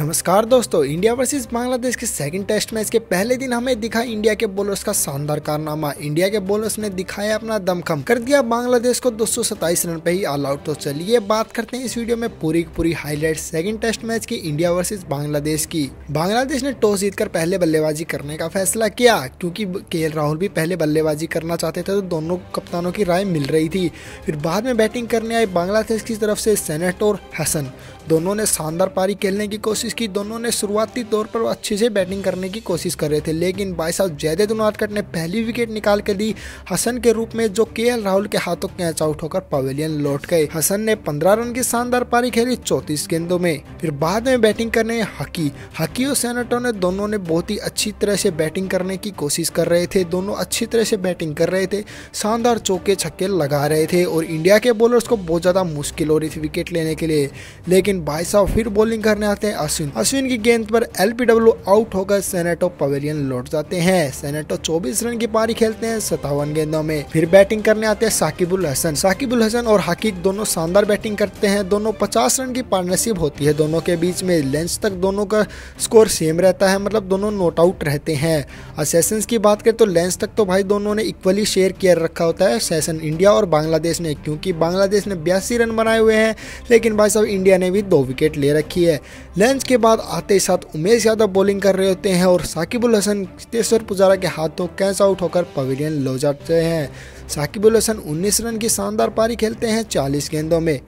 नमस्कार दोस्तों, India versus Bangladesh के सेकंड टेस्ट मैच के पहले दिन हमें दिखा इंडिया के बॉलर्स का शानदार कारनामा। इंडिया के बॉलर्स ने दिखाया अपना दमखम, कर दिया बांग्लादेश को 227 रन पे ही ऑल आउट। तो चलिए बात करते हैं इस वीडियो में पूरी हाईलाइट सेकंड टेस्ट मैच की इंडिया वर्सेस बांग्लादेश की। बांग्लादेश ने टॉस जीतकर पहले बल्लेबाजी करने का फैसला किया, क्योंकि केएल राहुल भी पहले बल्लेबाजी करना चाहते थे, तो दोनों कप्तानों की राय मिल रही थी। फिर बाद में बैटिंग करने आए बांग्लादेश की तरफ से सेनेट और हसन। दोनों ने शानदार पारी खेलने की कोशिश की। दोनों ने शुरुआती तौर पर अच्छे से बैटिंग करने की कोशिश कर रहे थे, लेकिन भाई साहब जैदेद उनादकट ने पहली विकेट निकाल के दी हसन के रूप में, जो केएल राहुल के हाथों कैच आउट होकर पवेलियन लौट गए। हसन ने 15 रन की शानदार पारी खेली 34 गेंदों में। फिर बाद में बैटिंग करने हकी और सेनेटो ने दोनों ने बहुत ही अच्छी तरह से बैटिंग करने की कोशिश कर रहे थे। दोनों अच्छी तरह से बैटिंग कर रहे थे, शानदार चौके छक्के लगा रहे थे और इंडिया के बॉलर्स को बहुत ज्यादा मुश्किल हो रही थी विकेट लेने के लिए। लेकिन भाई साहब फिर बॉलिंग करने आते हैं अश्विन की गेंद पर एलपीडब्ल्यू आउट होकर सेनेटो पवेलियन लौट जाते हैं। सेनेटो 24 रन की पारी खेलते हैं 57 गेंदों में। फिर बैटिंग करने आते हैं साकिबुल हसन और हकीक दोनों शानदार बैटिंग करते हैं। दोनों 50 रन की पार्टनरशिप होती है दोनों के बीच में। लेंस तक दोनों का स्कोर सेम रहता है, मतलब दोनों नॉट आउट रहते हैं। और सेशंस की बात करें तो लेंस तक तो भाई दोनों ने इक्वली शेयर किया रखा होता है, सेशन इंडिया और बांग्लादेश ने, क्योंकि बांग्लादेश ने 82 रन बनाए हुए हैं, लेकिन भाई साहब इंडिया ने भी 2 विकेट ले रखी है। लेंस के बाद आते ही साथ उमेश यादव बॉलिंग कर रहे होते हैं और साकिबुल हसन तेश्वर पुजारा के हाथों कैच आउट होकर पवेलियन लौट जाते हैं। साकिबुल हसन 19 रन की शानदार पारी खेलते हैं 40 गेंदों में।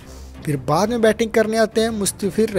फिर बाद में बैटिंग करने आते हैं मुस्तफिर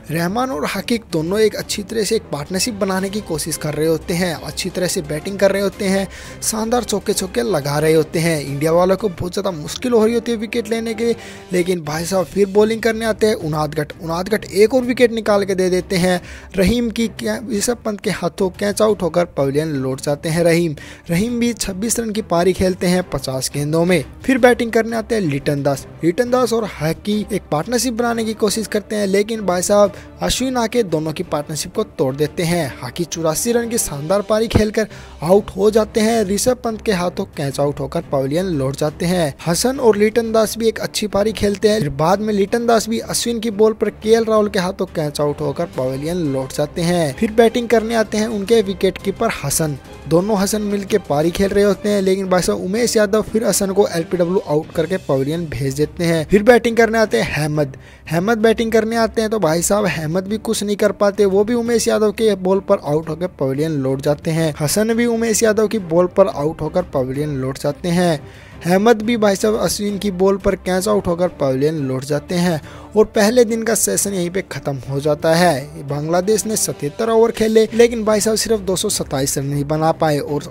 रहमान और हकीक दोनों एक अच्छी तरह से एक पार्टनरशिप बनाने की कोशिश कर रहे होते हैं, अच्छी तरह से बैटिंग कर रहे होते हैं, शानदार चौके लगा रहे होते हैं। इंडिया वालों को बहुत ज़्यादा मुश्किल हो रही होती है विकेट लेने के, लेकिन भाई साहब फिर बॉलिंग करने आते हैं उनादकट एक और विकेट निकाल के दे देते हैं। रहीम की ऋषभ पंत के हाथों कैच आउट होकर पवेलियन लौट जाते हैं। रहीम भी 26 रन की पारी खेलते हैं 50 गेंदों में। फिर बैटिंग करने आते हैं लिटन दास और हकी एक पार्टनरशिप बनाने की कोशिश करते हैं, लेकिन भाई साहब अश्विन आके दोनों की पार्टनरशिप को तोड़ देते हैं। हाकी 84 रन की शानदार पारी खेलकर आउट हो जाते हैं। ऋषभ पंत के हाथों कैच आउट होकर पवेलियन लौट जाते हैं। हसन और लिटन दास भी एक अच्छी पारी खेलते हैं। फिर बाद में लिटन दास भी अश्विन की बॉल पर केएल राहुल के हाथों कैच आउट होकर पवेलियन लौट जाते हैं। फिर बैटिंग करने आते हैं उनके विकेट कीपर हसन। दोनों हसन मिलकर पारी खेल रहे होते हैं, लेकिन भाई साहब उमेश यादव फिर हसन को एलपीडब्ल्यू आउट करके पवेलियन भेज देते हैं। फिर बैटिंग करने आते हैं अहमद बैटिंग करने आते हैं, तो भाई साहब अहमद भी कुछ नहीं कर पाते, वो भी उमेश यादव के बॉल पर आउट होकर पवेलियन लौट जाते हैं। हसन भी उमेश यादव की बॉल पर आउट होकर पवेलियन लौट जाते हैं। अहमद भी भाई साहब अश्विन की बॉल पर कैच आउट होकर पवेलियन लौट जाते हैं और पहले दिन का सेशन यहीं पे खत्म हो जाता है। बांग्लादेश ने 77 ओवर खेले, लेकिन भाई साहब सिर्फ 227 रन नहीं बना पाए और